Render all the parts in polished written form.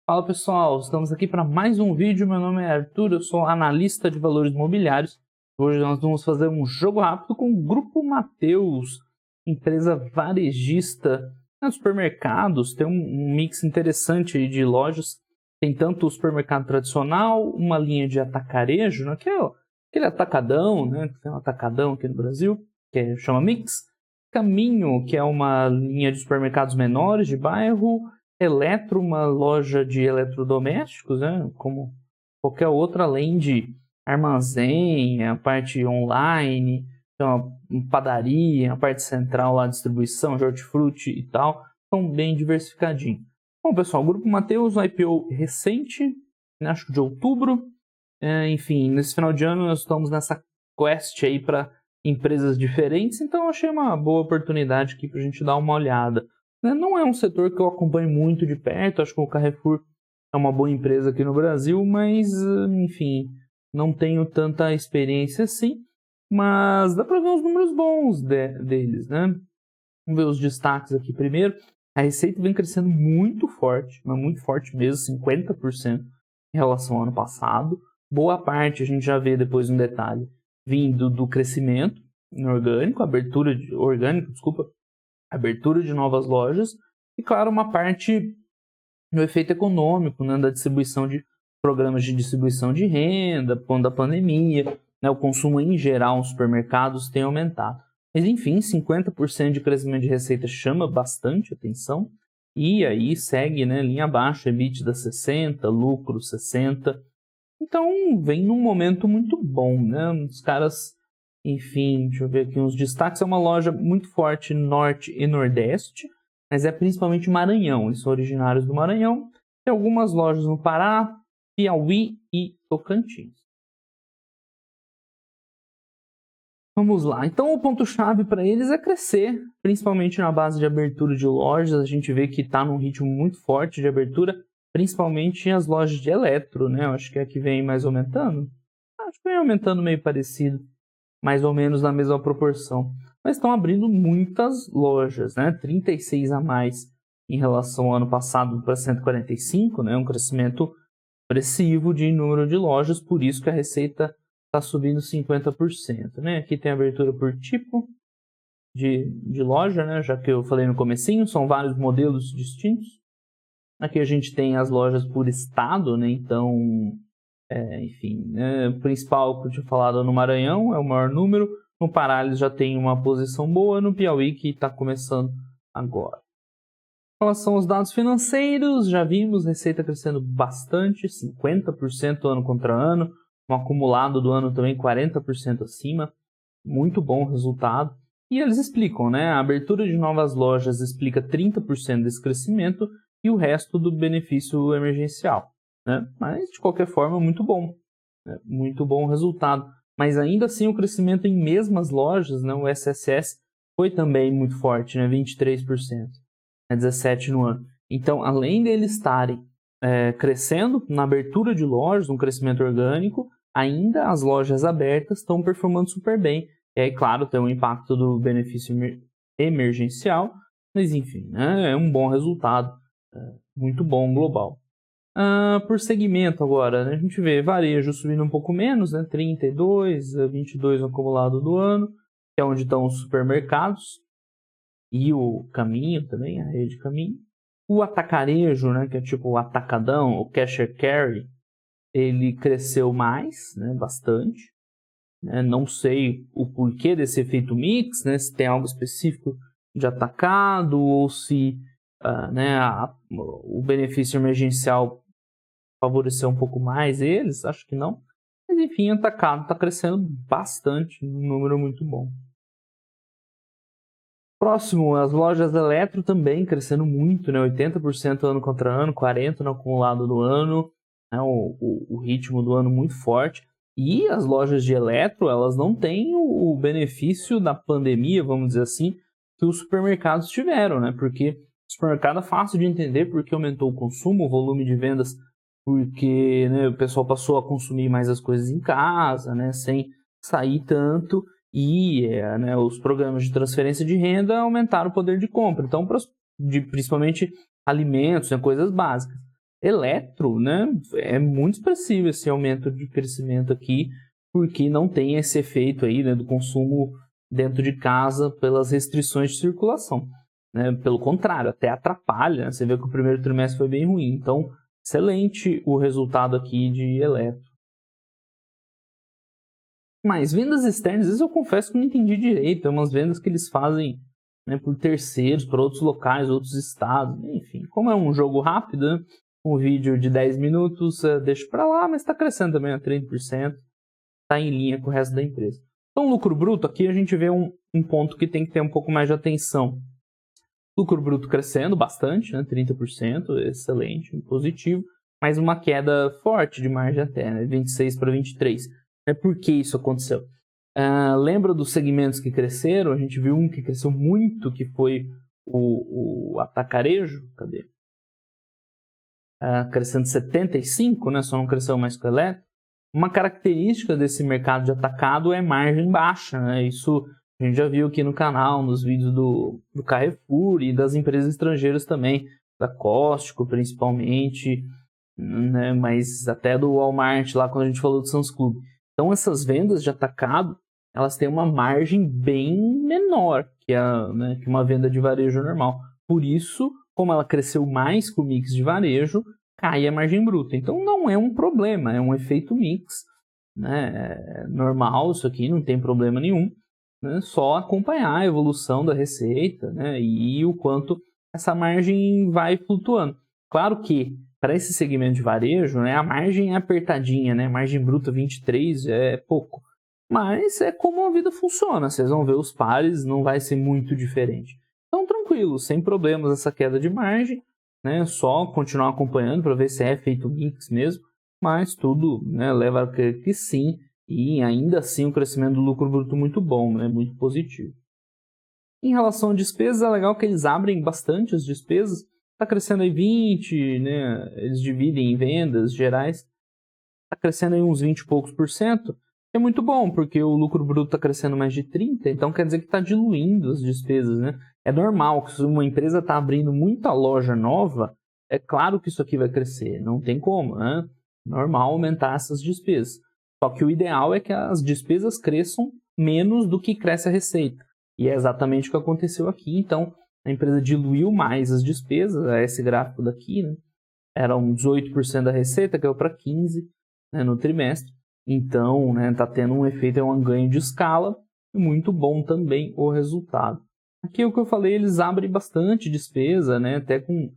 Fala pessoal, estamos aqui para mais um vídeo. Meu nome é Arthur, eu sou analista de valores imobiliários. Hoje nós vamos fazer um jogo rápido com o Grupo Mateus, empresa varejista nos supermercados. Tem um mix interessante aí de lojas. Tem tanto o supermercado tradicional, uma linha de atacarejo, né, que é aquele atacadão, né, que tem um atacadão aqui no Brasil, que chama Mix. Caminho, que é uma linha de supermercados menores de bairro. Eletro, uma loja de eletrodomésticos, né, como qualquer outra, além de armazém, a parte online, então, padaria, a parte central, lá, distribuição de hortifruti e tal, são bem diversificadinhos. Bom, pessoal, o Grupo Mateus, um IPO recente, né, acho que de outubro. Enfim, nesse final de ano nós estamos nessa quest aí para empresas diferentes, então eu achei uma boa oportunidade aqui para a gente dar uma olhada. Não é um setor que eu acompanho muito de perto, acho que o Carrefour é uma boa empresa aqui no Brasil, mas, enfim, não tenho tanta experiência assim, mas dá para ver os números bons deles, né? Vamos ver os destaques aqui primeiro. A receita vem crescendo muito forte, mas muito forte mesmo, 50% em relação ao ano passado. Boa parte, a gente já vê depois um detalhe, vindo do crescimento orgânico, abertura de novas lojas e, claro, uma parte do efeito econômico, né, da distribuição de programas de distribuição de renda, quando a pandemia, né, o consumo em geral nos supermercados tem aumentado. Mas, enfim, 50% de crescimento de receita chama bastante atenção e aí segue, né, linha abaixo, EBITDA 60, lucro 60. Então, vem num momento muito bom, né? Os caras... Enfim, deixa eu ver aqui uns destaques. É uma loja muito forte no Norte e Nordeste, mas é principalmente Maranhão. Eles são originários do Maranhão. Tem algumas lojas no Pará, Piauí e Tocantins. Vamos lá. Então, o ponto-chave para eles é crescer, principalmente na base de abertura de lojas. A gente vê que está num ritmo muito forte de abertura, principalmente as lojas de eletro, né? Eu acho que é a que vem mais aumentando. Acho que vem aumentando meio parecido, mais ou menos na mesma proporção. Mas estão abrindo muitas lojas, né? 36 a mais em relação ao ano passado para 145, né? Um crescimento expressivo de número de lojas, por isso que a receita está subindo 50%, né? Aqui tem abertura por tipo de loja, né? Já que eu falei no comecinho, são vários modelos distintos. Aqui a gente tem as lojas por estado, né? Então... enfim, o principal que eu tinha falado no Maranhão é o maior número, no Pará eles já tem uma posição boa, no Piauí que está começando agora. Em relação aos dados financeiros, já vimos receita crescendo bastante, 50% ano contra ano, um acumulado do ano também 40% acima, muito bom resultado. E eles explicam, né? A abertura de novas lojas explica 30% desse crescimento e o resto do benefício emergencial. Né? Mas, de qualquer forma, muito bom. Né? Muito bom resultado. Mas, ainda assim, o crescimento em mesmas lojas, né? O SSS, foi também muito forte, né? 23%. Né? 17% no ano. Então, além deles estarem crescendo na abertura de lojas, um crescimento orgânico, ainda as lojas abertas estão performando super bem. E aí, claro, tem um impacto do benefício emergencial. Mas, enfim, né? É um bom resultado. Muito bom global. Por segmento agora, né? A gente vê varejo subindo um pouco menos, né? 32, 22 no acumulado do ano, que é onde estão os supermercados, e o Caminho também, a rede Caminho. O atacarejo, né? Que é tipo o atacadão, o cash and carry, ele cresceu mais, né? Bastante. Não sei o porquê desse efeito mix, né? Se tem algo específico de atacado ou se o benefício emergencial favorecer um pouco mais eles, acho que não. Mas enfim, o atacado está crescendo bastante, um número muito bom. Próximo, as lojas eletro também crescendo muito, né? 80% ano contra ano, 40% no acumulado do ano, né? O ritmo do ano muito forte. E as lojas de eletro, elas não têm o benefício da pandemia, vamos dizer assim, que os supermercados tiveram, né? Porque o supermercado é fácil de entender porque aumentou o consumo, o volume de vendas, porque, né, o pessoal passou a consumir mais as coisas em casa, né, sem sair tanto, e né, os programas de transferência de renda aumentaram o poder de compra, então principalmente alimentos, né, coisas básicas. Eletro, né, é muito expressivo esse aumento de crescimento aqui, porque não tem esse efeito aí, né, do consumo dentro de casa pelas restrições de circulação. Né? Pelo contrário, até atrapalha. Né? Você vê que o primeiro trimestre foi bem ruim. Então, excelente o resultado aqui de eletro. Mas vendas externas, às vezes eu confesso que não entendi direito. É umas vendas que eles fazem, né, por terceiros, para outros locais, outros estados. Enfim, como é um jogo rápido, né? Um vídeo de 10 minutos, deixa para lá, mas está crescendo também a 30%. Está em linha com o resto da empresa. Então, lucro bruto, aqui a gente vê um ponto que tem que ter um pouco mais de atenção. Lucro bruto crescendo bastante, né, 30%, excelente, positivo, mas uma queda forte de margem até, né, 26 para 23. Por que isso aconteceu? Lembra dos segmentos que cresceram? A gente viu um que cresceu muito, que foi o atacarejo. Cadê? Crescendo 75%, né, só não cresceu mais que o elétrico. Uma característica desse mercado de atacado é margem baixa, né? Isso a gente já viu aqui no canal, nos vídeos do Carrefour e das empresas estrangeiras também, da Costco principalmente, né? Mas até do Walmart lá quando a gente falou do Sam's Club. Então essas vendas de atacado, elas têm uma margem bem menor que, né, que uma venda de varejo normal. Por isso, como ela cresceu mais que o mix de varejo, cai a margem bruta. Então não é um problema, é um efeito mix, né? É normal isso aqui, não tem problema nenhum, né? Só acompanhar a evolução da receita, né? E o quanto essa margem vai flutuando. Claro que para esse segmento de varejo, né, a margem é apertadinha, né? Margem bruta 23 é pouco, mas é como a vida funciona. Vocês vão ver os pares, não vai ser muito diferente. Então tranquilo, sem problemas essa queda de margem. Né, só continuar acompanhando para ver se é feito mix mesmo, mas tudo, né, leva a crer que sim, e ainda assim o crescimento do lucro bruto muito bom, né, muito positivo. Em relação a despesas, é legal que eles abrem bastante as despesas, está crescendo aí 20%, né, eles dividem em vendas gerais, está crescendo aí uns 20 e poucos %, é muito bom, porque o lucro bruto está crescendo mais de 30%, então quer dizer que está diluindo as despesas, né? É normal que se uma empresa está abrindo muita loja nova, é claro que isso aqui vai crescer, não tem como, né? Normal aumentar essas despesas. Só que o ideal é que as despesas cresçam menos do que cresce a receita. E é exatamente o que aconteceu aqui, então a empresa diluiu mais as despesas, esse gráfico daqui, né? Era 18% da receita, caiu para 15%, né, no trimestre. Então, né, tá tendo um efeito, um ganho de escala, e muito bom também o resultado. Aqui o que eu falei, eles abrem bastante despesa, né, até com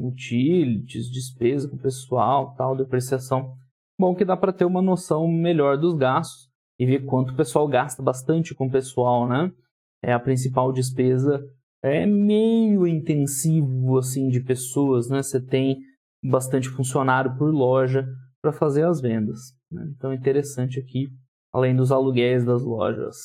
utilities, despesa com pessoal, tal, depreciação. Bom que dá para ter uma noção melhor dos gastos e ver quanto o pessoal gasta bastante com o pessoal, né? É a principal despesa, é meio intensivo assim de pessoas, né? Você tem bastante funcionário por loja para fazer as vendas, né? Então é interessante aqui, além dos aluguéis das lojas.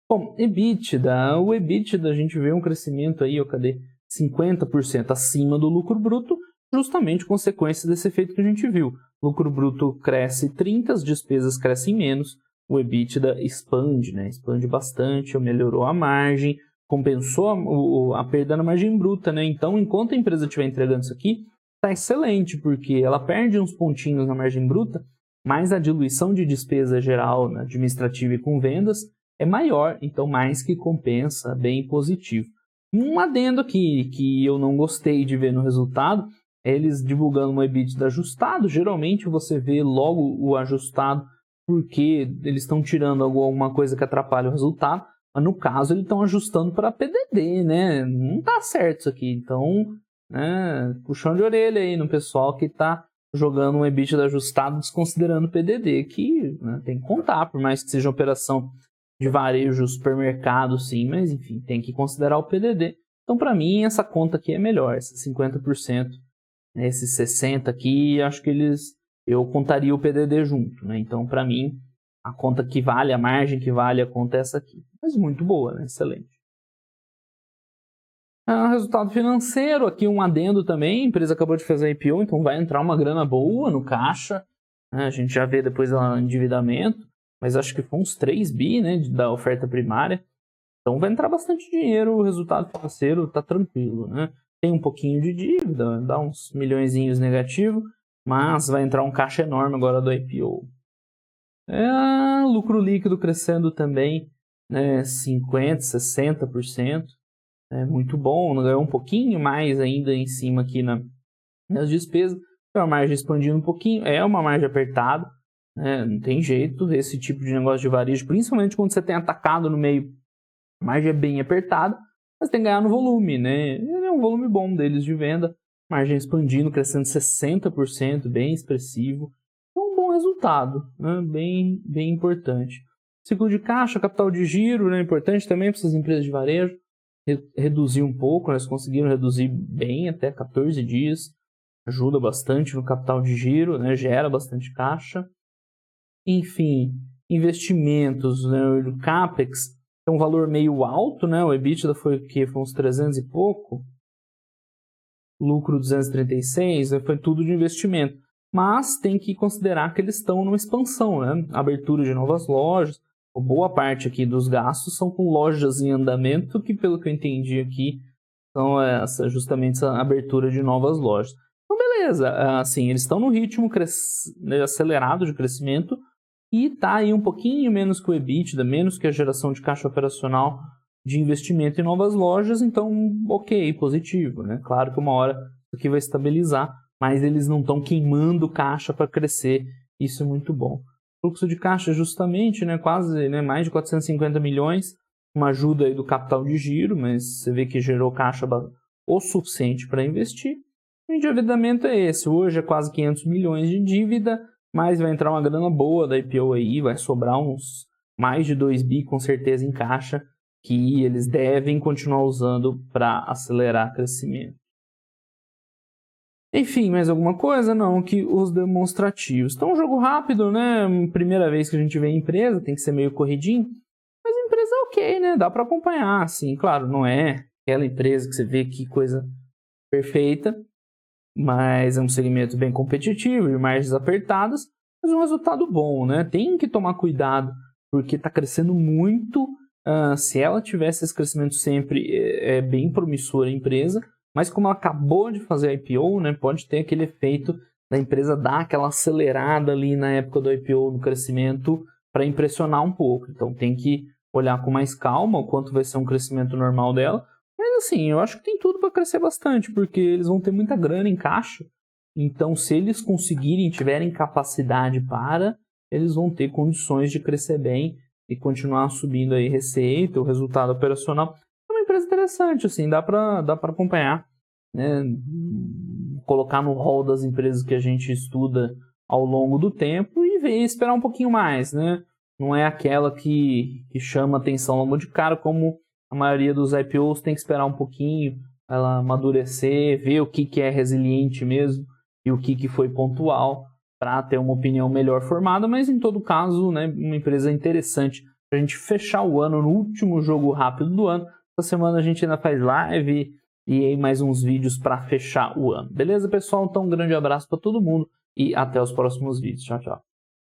Bom, EBITDA, o EBITDA a gente vê um crescimento aí, cadê? 50% acima do lucro bruto, justamente consequência desse efeito que a gente viu. O lucro bruto cresce 30%, as despesas crescem menos, o EBITDA expande, né? Expande bastante, melhorou a margem, compensou a perda na margem bruta, né? Então, enquanto a empresa estiver entregando isso aqui, está excelente, porque ela perde uns pontinhos na margem bruta, mas a diluição de despesa geral, né, administrativa e com vendas é maior, então mais que compensa, bem positivo. Um adendo aqui que eu não gostei de ver no resultado, é eles divulgando um EBITDA ajustado. Geralmente você vê logo o ajustado porque eles estão tirando alguma coisa que atrapalha o resultado, mas no caso eles estão ajustando para PDD, né? Não tá certo isso aqui, então, né, puxão de orelha aí no pessoal que está jogando um EBITDA ajustado desconsiderando o PDD, que, né, tem que contar, por mais que seja uma operação de varejo, supermercado, sim, mas enfim, tem que considerar o PDD. Então, para mim, essa conta aqui é melhor, esses 50%, né, esses 60% aqui, acho que eu contaria o PDD junto, né? Então, para mim, a conta que vale, a margem que vale, a conta é essa aqui. Mas muito boa, né? Excelente. Resultado financeiro, aqui um adendo também, a empresa acabou de fazer a IPO, então vai entrar uma grana boa no caixa, né? A gente já vê depois o endividamento, mas acho que foi uns 3 bi, né, da oferta primária, então vai entrar bastante dinheiro, o resultado financeiro está tranquilo, né? tem um pouquinho de dívida, dá uns milhõezinhos negativo, mas vai entrar um caixa enorme agora do IPO. Lucro líquido crescendo também, né, 50%, 60%, é muito bom, ganhou um pouquinho mais ainda em cima aqui nas despesas, então a margem expandindo um pouquinho, é uma margem apertada, né, não tem jeito, esse tipo de negócio de varejo, principalmente quando você tem atacado no meio, a margem é bem apertada, mas tem que ganhar no volume, né, é um volume bom deles de venda, margem expandindo, crescendo 60%, bem expressivo, resultado, né? bem importante. Ciclo de caixa, capital de giro, né? Importante também para essas empresas de varejo, reduzir um pouco, eles conseguiram reduzir bem, até 14 dias, ajuda bastante no capital de giro, né? Gera bastante caixa. Enfim, investimentos, né? O CAPEX é um valor meio alto, né? O EBITDA foi o quê? Foi uns 300 e pouco, lucro 236, né? Foi tudo de investimento. Mas tem que considerar que eles estão numa expansão, né? Abertura de novas lojas, boa parte aqui dos gastos são com lojas em andamento, que pelo que eu entendi aqui, são justamente essa abertura de novas lojas. Então beleza, assim, eles estão no ritmo acelerado de crescimento e está aí um pouquinho menos que o EBITDA, menos que a geração de caixa operacional de investimento em novas lojas, então ok, positivo, né? Claro que uma hora isso aqui vai estabilizar, mas eles não estão queimando caixa para crescer, isso é muito bom. Fluxo de caixa justamente, né, quase, né, mais de 450 milhões, uma ajuda aí do capital de giro, mas você vê que gerou caixa o suficiente para investir. O endividamento é esse, hoje é quase 500 milhões de dívida, mas vai entrar uma grana boa da IPO aí, vai sobrar uns mais de 2 bi com certeza em caixa, que eles devem continuar usando para acelerar o crescimento. Enfim, mais alguma coisa? Não, que os demonstrativos. Então, um jogo rápido, né? Primeira vez que a gente vê a empresa, tem que ser meio corridinho. Mas a empresa é ok, né? Dá para acompanhar, assim. Claro, não é aquela empresa que você vê que coisa perfeita, mas é um segmento bem competitivo, de margens apertadas, mas um resultado bom, né? Tem que tomar cuidado, porque está crescendo muito. Se ela tivesse esse crescimento sempre, é bem promissora a empresa. Mas como ela acabou de fazer a IPO, né, pode ter aquele efeito da empresa dar aquela acelerada ali na época do IPO, no crescimento, para impressionar um pouco. Então tem que olhar com mais calma o quanto vai ser um crescimento normal dela. Mas assim, eu acho que tem tudo para crescer bastante, porque eles vão ter muita grana em caixa. Então se eles conseguirem, tiverem capacidade para, eles vão ter condições de crescer bem e continuar subindo aí receita, o resultado operacional. Empresa interessante, assim, dá para acompanhar, né? Colocar no rol das empresas que a gente estuda ao longo do tempo e ver, esperar um pouquinho mais, né? Não é aquela que chama atenção logo de cara, como a maioria dos IPOs tem que esperar um pouquinho, ela amadurecer, ver o que é resiliente mesmo e o que foi pontual para ter uma opinião melhor formada, mas em todo caso, né, uma empresa interessante para a gente fechar o ano no último jogo rápido do ano. Essa semana a gente ainda faz live e aí mais uns vídeos para fechar o ano. Beleza, pessoal? Então um grande abraço para todo mundo e até os próximos vídeos. Tchau, tchau.